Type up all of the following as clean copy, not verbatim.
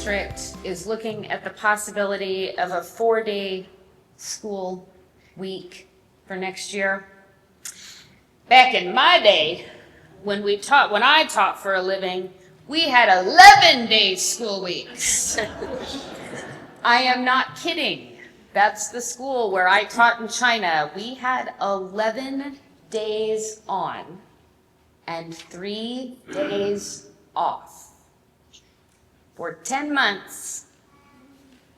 district is looking at the possibility of a 4-day school week for next year. Back in my day, when I taught for a living, we had 11-day school weeks. I am not kidding. That's the school where I taught in China. We had 11 days on and 3 days off. For 10 months,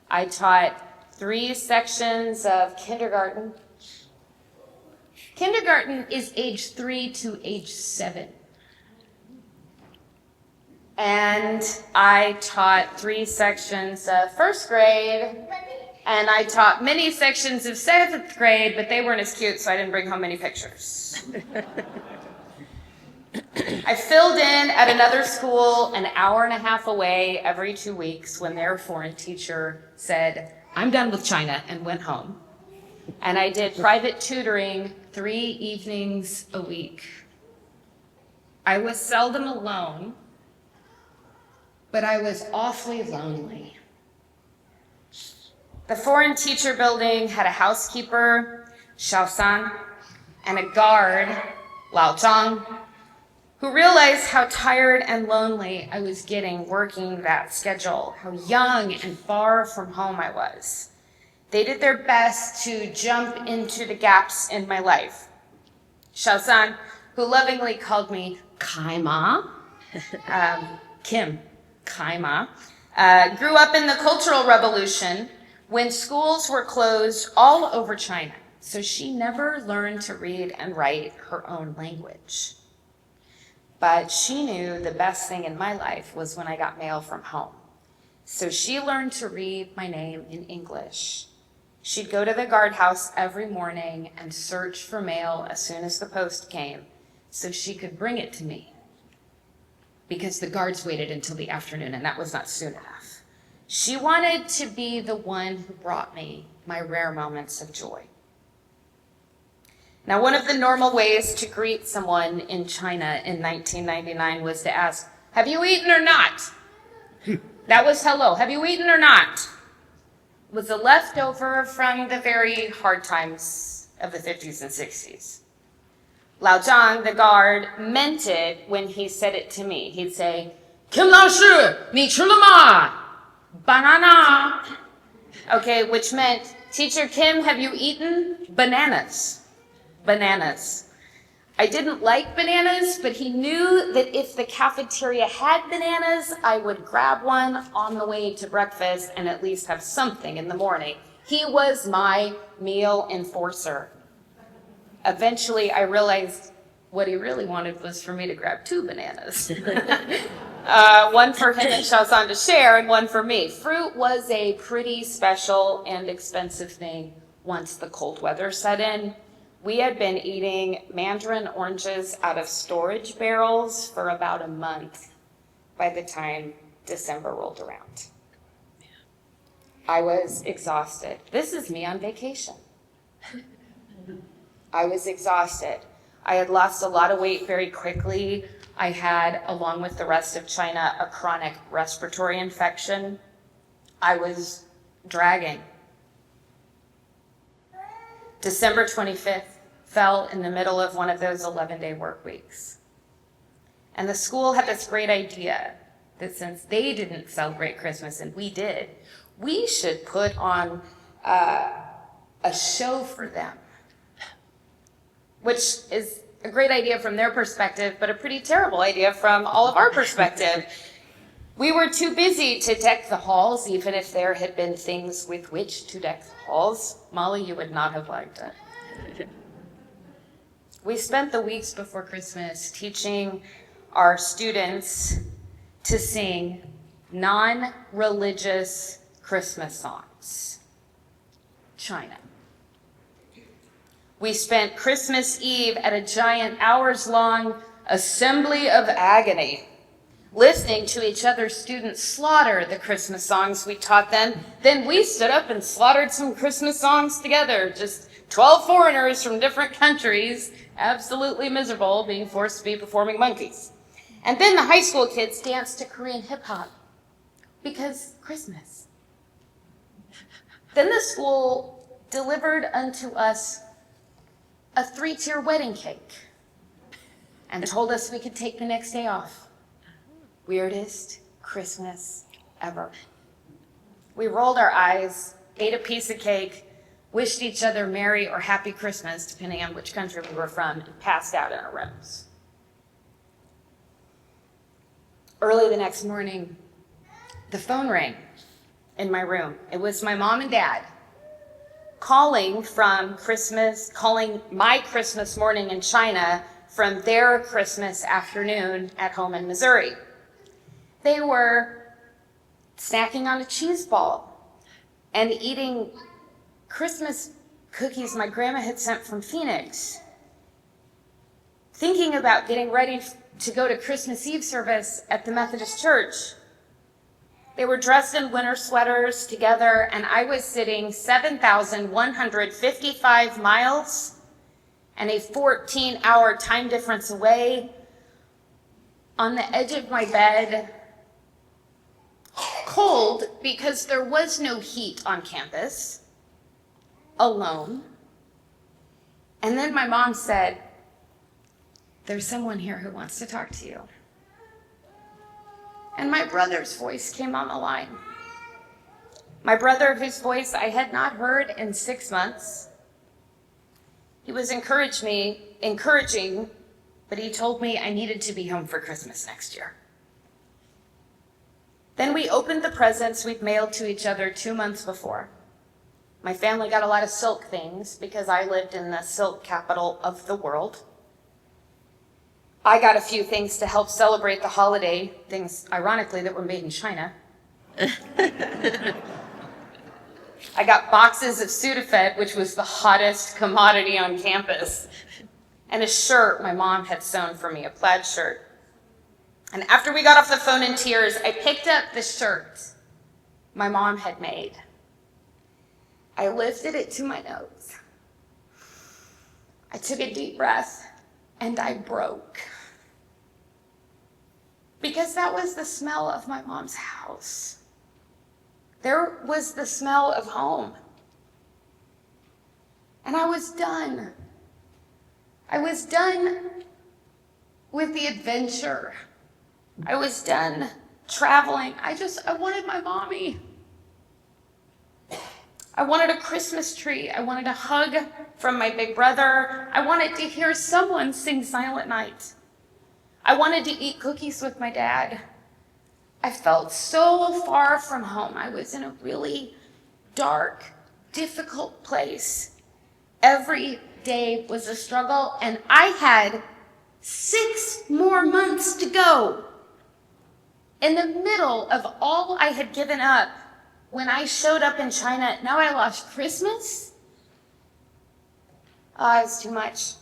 I taught 3 sections of kindergarten. Kindergarten is age 3 to age 7. And I taught 3 sections of first grade, and I taught many sections of 7th grade, but they weren't as cute, so I didn't bring home any pictures. I filled in at another school an hour and a half away every 2 weeks when their foreign teacher said, "I'm done with China," and went home. And I did private tutoring 3 evenings a week. I was seldom alone, but I was awfully lonely. The foreign teacher building had a housekeeper, Xiaosan, and a guard, Lao Zhang, who realized how tired and lonely I was getting working that schedule, how young and far from home I was. They did their best to jump into the gaps in my life. Xiaosan, who lovingly called me Kaima, Kim, Kaima, grew up in the Cultural Revolution when schools were closed all over China, so she never learned to read and write her own language. But she knew the best thing in my life was when I got mail from home. So she learned to read my name in English. She'd go to the guardhouse every morning and search for mail as soon as the post came so she could bring it to me, because the guards waited until the afternoon, and that was not soon enough. She wanted to be the one who brought me my rare moments of joy. Now, one of the normal ways to greet someone in China in 1999 was to ask, "Have you eaten or not?" That was hello. "Have you eaten or not?" It was a leftover from the very hard times of the 50s and 60s. Lao Zhang, the guard, meant it when he said it to me. He'd say, "Kim Lao Shi, ni chi le ma? Banana." Okay, which meant, "Teacher Kim, have you eaten?" Bananas. Bananas. I didn't like bananas, but he knew that if the cafeteria had bananas, I would grab one on the way to breakfast and at least have something in the morning. He was my meal enforcer. Eventually, I realized what he really wanted was for me to grab 2 bananas. One for him and Xiaosan to share, and one for me. Fruit was a pretty special and expensive thing once the cold weather set in. We had been eating mandarin oranges out of storage barrels for about a month by the time December rolled around. I was exhausted. This is me on vacation. I was exhausted. I had lost a lot of weight very quickly. I had, along with the rest of China, a chronic respiratory infection. I was dragging. December 25th fell in the middle of one of those 11-day work weeks. And the school had this great idea that since they didn't celebrate Christmas and we did, we should put on a show for them, which is a great idea from their perspective, but a pretty terrible idea from all of our perspective. We were too busy to deck the halls, even if there had been things with which to deck the halls. Molly, you would not have liked it. We spent the weeks before Christmas teaching our students to sing non-religious Christmas songs. China. We spent Christmas Eve at a giant hours-long assembly of agony, listening to each other's students slaughter the Christmas songs we taught them. Then we stood up and slaughtered some Christmas songs together, just 12 foreigners from different countries, absolutely miserable, being forced to be performing monkeys. And then the high school kids danced to Korean hip-hop. because Christmas. Then the school delivered unto us a 3-tier wedding cake and told us we could take the next day off. Weirdest Christmas ever. We rolled our eyes, ate a piece of cake, wished each other Merry or Happy Christmas, depending on which country we were from, and passed out in our rooms. Early the next morning, the phone rang in my room. It was my mom and dad calling my Christmas morning in China from their Christmas afternoon at home in Missouri. They were snacking on a cheese ball and eating Christmas cookies my grandma had sent from Phoenix, thinking about getting ready to go to Christmas Eve service at the Methodist Church. They were dressed in winter sweaters together, and I was sitting 7,155 miles and a 14-hour time difference away on the edge of my bed, cold because there was no heat on campus, alone. And then my mom said, "There's someone here who wants to talk to you." And my brother's voice came on the line. My brother, whose voice I had not heard in 6 months. He was encouraging, but he told me I needed to be home for Christmas next year. Then we opened the presents we'd mailed to each other 2 months before. My family got a lot of silk things because I lived in the silk capital of the world. I got a few things to help celebrate the holiday, things, ironically, that were made in China. I got boxes of Sudafed, which was the hottest commodity on campus, and a shirt my mom had sewn for me, a plaid shirt. And after we got off the phone in tears, I picked up the shirt my mom had made. I lifted it to my nose. I took a deep breath, and I broke. Because that was the smell of my mom's house. There was the smell of home. And I was done. I was done with the adventure. I was done traveling. I wanted my mommy. I wanted a Christmas tree. I wanted a hug from my big brother. I wanted to hear someone sing Silent Night. I wanted to eat cookies with my dad. I felt so far from home. I was in a really dark, difficult place. Every day was a struggle, and I had 6 more months to go. In the middle of all I had given up, when I showed up in China, now I lost Christmas? It's too much.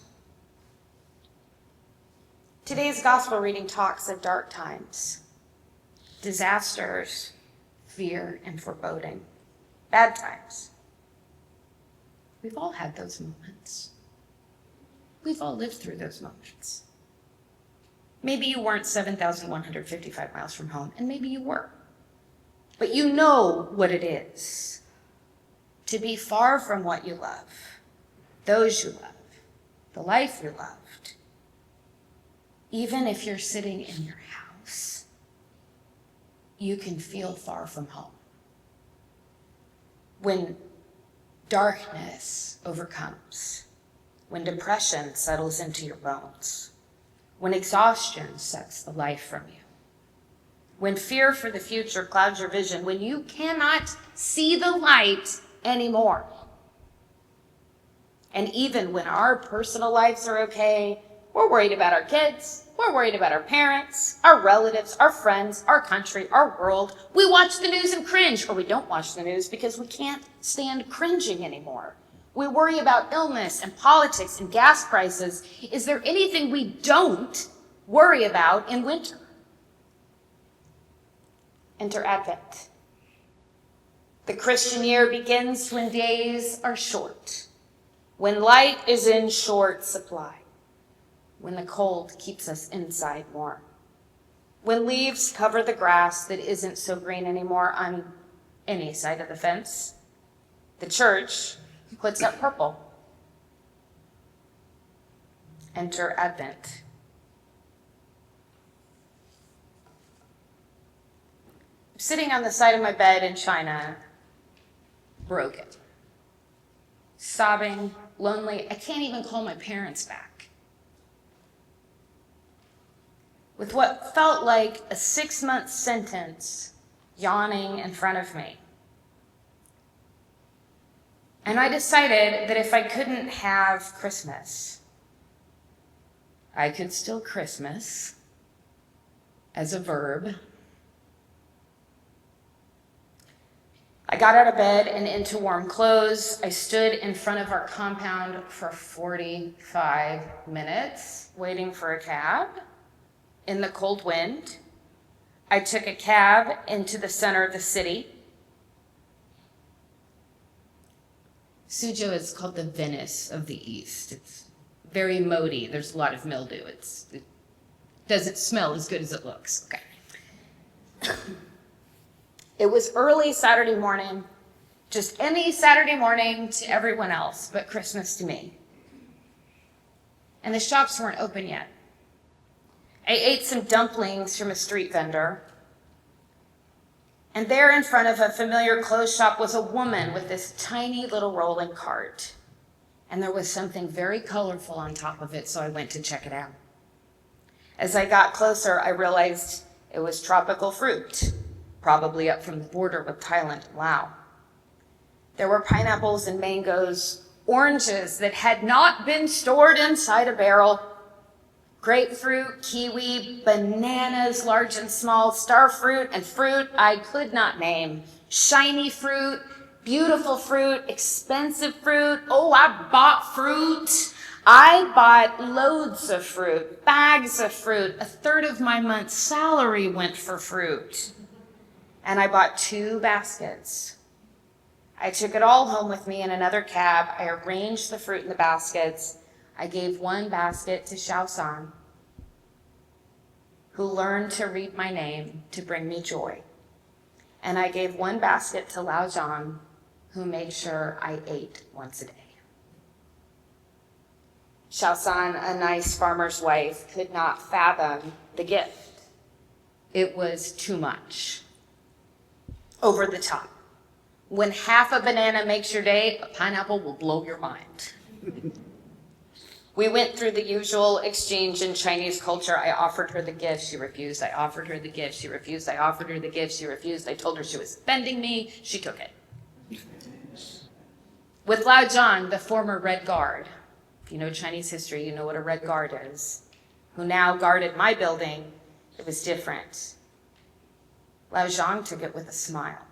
Today's gospel reading talks of dark times, disasters, fear, and foreboding, bad times. We've all had those moments. We've all lived through those moments. Maybe you weren't 7,155 miles from home, and maybe you were. But you know what it is to be far from what you love, those you love, the life you loved. Even if you're sitting in your house, you can feel far from home. When darkness overcomes, when depression settles into your bones, when exhaustion sucks the life from you, when fear for the future clouds your vision, when you cannot see the light anymore. And even when our personal lives are okay, we're worried about our kids, we're worried about our parents, our relatives, our friends, our country, our world. We watch the news and cringe, or we don't watch the news because we can't stand cringing anymore. We worry about illness and politics and gas prices. Is there anything we don't worry about in winter? Enter Advent. The Christian year begins when days are short, when light is in short supply, when the cold keeps us inside warm, When leaves cover the grass that isn't so green anymore on any side of the fence, the church puts up purple. Enter Advent. I'm sitting on the side of my bed in China, broken, sobbing, lonely. I can't even call my parents back. With what felt like a 6-month sentence yawning in front of me. And I decided that if I couldn't have Christmas, I could still Christmas as a verb. I got out of bed and into warm clothes. I stood in front of our compound for 45 minutes, waiting for a cab in the cold wind. I took a cab into the center of the city. Suzhou is called the Venice of the East. It's very moody. There's a lot of mildew. It doesn't smell as good as it looks. Okay. It was early Saturday morning, just any Saturday morning to everyone else, but Christmas to me. And the shops weren't open yet. I ate some dumplings from a street vendor. And there in front of a familiar clothes shop was a woman with this tiny little rolling cart. And there was something very colorful on top of it, so I went to check it out. As I got closer, I realized it was tropical fruit, probably up from the border with Thailand and Laos. There were pineapples and mangoes, oranges that had not been stored inside a barrel, grapefruit, kiwi, bananas, large and small, star fruit, and fruit I could not name, shiny fruit, beautiful fruit, expensive fruit. Oh, I bought fruit. I bought loads of fruit, bags of fruit. A third of my month's salary went for fruit. And I bought 2 baskets. I took it all home with me in another cab. I arranged the fruit in the baskets. I gave 1 basket to Xiaosan, who learned to read my name to bring me joy. And I gave 1 basket to Lao Zhang, who made sure I ate once a day. Xiaosan, a nice farmer's wife, could not fathom the gift. It was too much. Over the top. When half a banana makes your day, a pineapple will blow your mind. We went through the usual exchange in Chinese culture. I offered her the gift, she refused. I offered her the gift, she refused. I offered her the gift, she refused. I told her she was offending me, she took it. With Lao Zhang, the former Red Guard, if you know Chinese history, you know what a Red Guard is, who now guarded my building, it was different. Lao Zhang took it with a smile.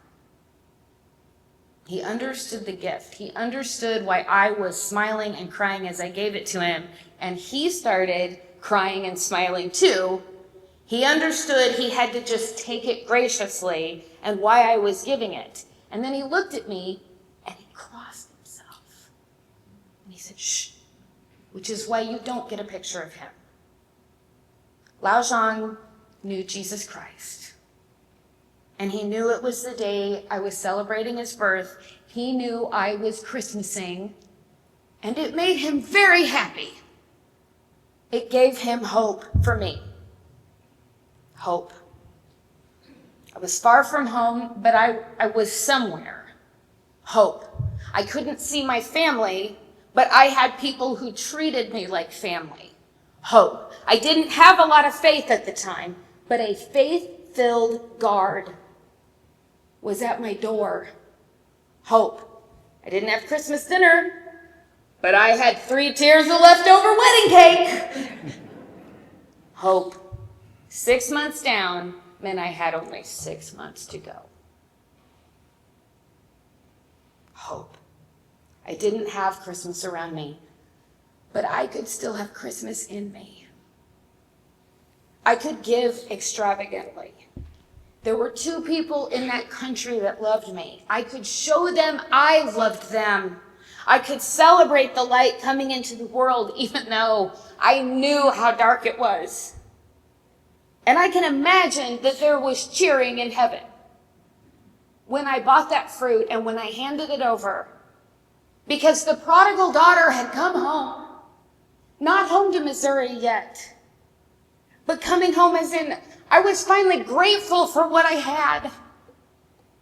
He understood the gift. He understood why I was smiling and crying as I gave it to him, and he started crying and smiling too. He understood he had to just take it graciously and why I was giving it. And then he looked at me and he crossed himself. And he said, shh, which is why you don't get a picture of him. Lao Zhang knew Jesus Christ. And he knew it was the day I was celebrating his birth. He knew I was Christmasing, and it made him very happy. It gave him hope for me. Hope. I was far from home, but I was somewhere. Hope. I couldn't see my family, but I had people who treated me like family. Hope. I didn't have a lot of faith at the time, but a faith-filled guard was at my door. Hope. I didn't have Christmas dinner, but I had 3 tiers of leftover wedding cake. Hope. 6 months down meant I had only 6 months to go. Hope. I didn't have Christmas around me, but I could still have Christmas in me. I could give extravagantly. There were 2 people in that country that loved me. I could show them I loved them. I could celebrate the light coming into the world, even though I knew how dark it was. And I can imagine that there was cheering in heaven when I bought that fruit and when I handed it over, because the prodigal daughter had come home, not home to Missouri yet, but coming home as in, I was finally grateful for what I had.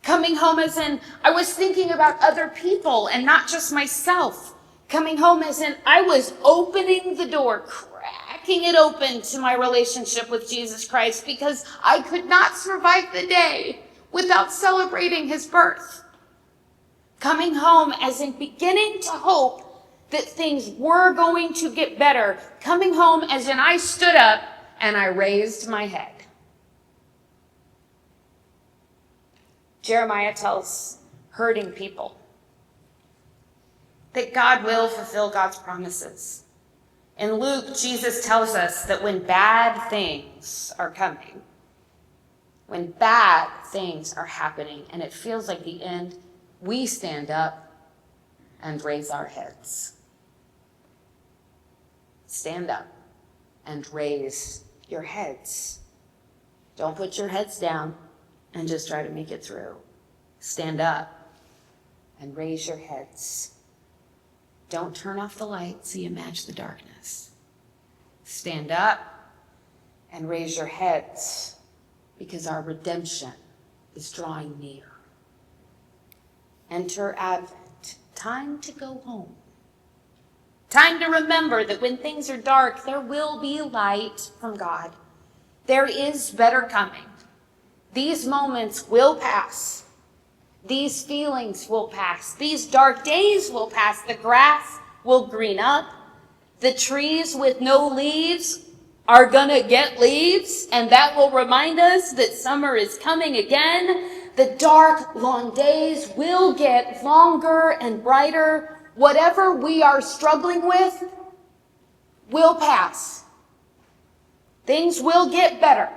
Coming home as in, I was thinking about other people and not just myself. Coming home as in, I was opening the door, cracking it open to my relationship with Jesus Christ, because I could not survive the day without celebrating his birth. Coming home as in beginning to hope that things were going to get better. Coming home as in I stood up and I raised my head. Jeremiah tells hurting people that God will fulfill God's promises. In Luke, Jesus tells us that when bad things are coming, when bad things are happening and it feels like the end, we stand up and raise our heads. Stand up and raise your heads. Don't put your heads down and just try to make it through. Stand up and raise your heads. Don't turn off the light so you match the darkness. Stand up and raise your heads, because our redemption is drawing near. Enter Advent, time to go home. Time to remember that when things are dark, there will be light from God. There is better coming. These moments will pass. These feelings will pass. These dark days will pass. The grass will green up. The trees with no leaves are gonna get leaves, and that will remind us that summer is coming again. The dark, long days will get longer and brighter. Whatever we are struggling with will pass. Things will get better.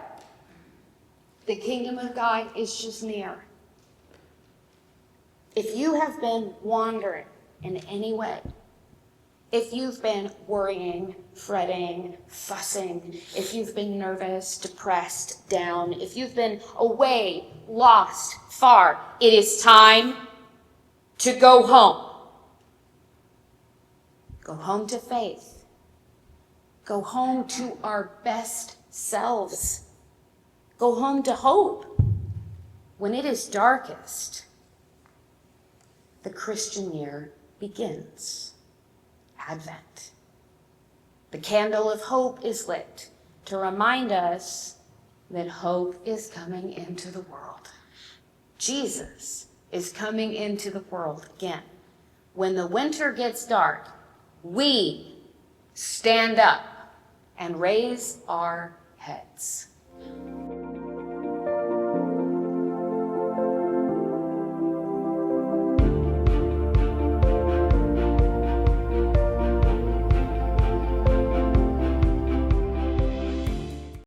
The kingdom of God is just near. If you have been wandering in any way, if you've been worrying, fretting, fussing, if you've been nervous, depressed, down, if you've been away, lost, far, it is time to go home. Go home to faith. Go home to our best selves. Go home to hope. When it is darkest, the Christian year begins. Advent. The candle of hope is lit to remind us that hope is coming into the world. Jesus is coming into the world again. When the winter gets dark, we stand up and raise our heads.